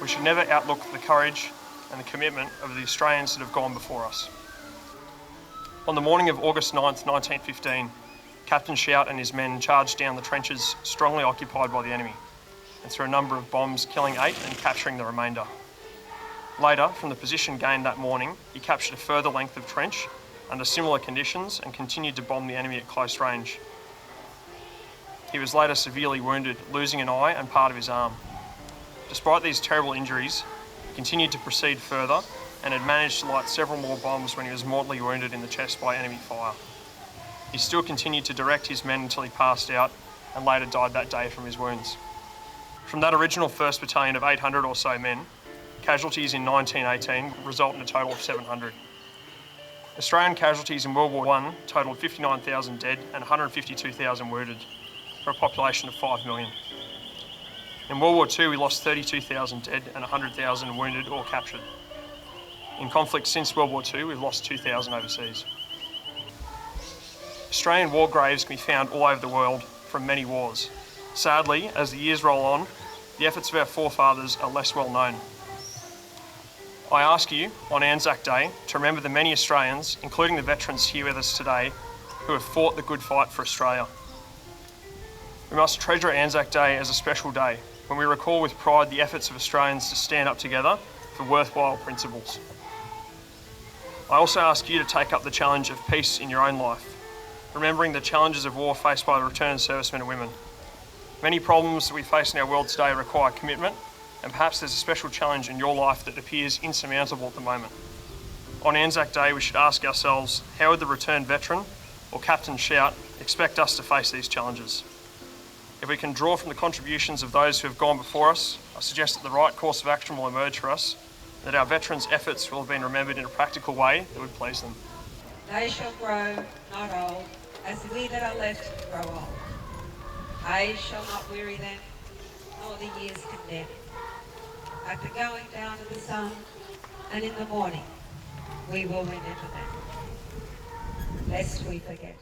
We should never outlook the courage and the commitment of the Australians that have gone before us. On the morning of August 9th, 1915, Captain Shout and his men charged down the trenches strongly occupied by the enemy and threw a number of bombs, killing 8 and capturing the remainder. Later, from the position gained that morning, he captured a further length of trench under similar conditions and continued to bomb the enemy at close range. He was later severely wounded, losing an eye and part of his arm. Despite these terrible injuries, he continued to proceed further and had managed to light several more bombs when he was mortally wounded in the chest by enemy fire. He still continued to direct his men until he passed out and later died that day from his wounds. From that original 1st Battalion of 800 or so men, casualties in 1918 result in a total of 700. Australian casualties in World War I totalled 59,000 dead and 152,000 wounded, for a population of 5 million. In World War II, we lost 32,000 dead and 100,000 wounded or captured. In conflicts since World War II, we've lost 2,000 overseas. Australian war graves can be found all over the world from many wars. Sadly, as the years roll on, the efforts of our forefathers are less well known. I ask you, on Anzac Day, to remember the many Australians, including the veterans here with us today, who have fought the good fight for Australia. We must treasure Anzac Day as a special day, when we recall with pride the efforts of Australians to stand up together for worthwhile principles. I also ask you to take up the challenge of peace in your own life, remembering the challenges of war faced by the returned servicemen and women. Many problems that we face in our world today require commitment, and perhaps there's a special challenge in your life that appears insurmountable at the moment. On Anzac Day, we should ask ourselves, how would the returned veteran or Captain Shout expect us to face these challenges? If we can draw from the contributions of those who have gone before us, I suggest that the right course of action will emerge for us, that our veterans' efforts will have been remembered in a practical way that would please them. They shall grow, not old, as we that are left grow old. Age shall not weary them, nor the years condemn. At the going down of the sun, and in the morning, we will remember them, lest we forget.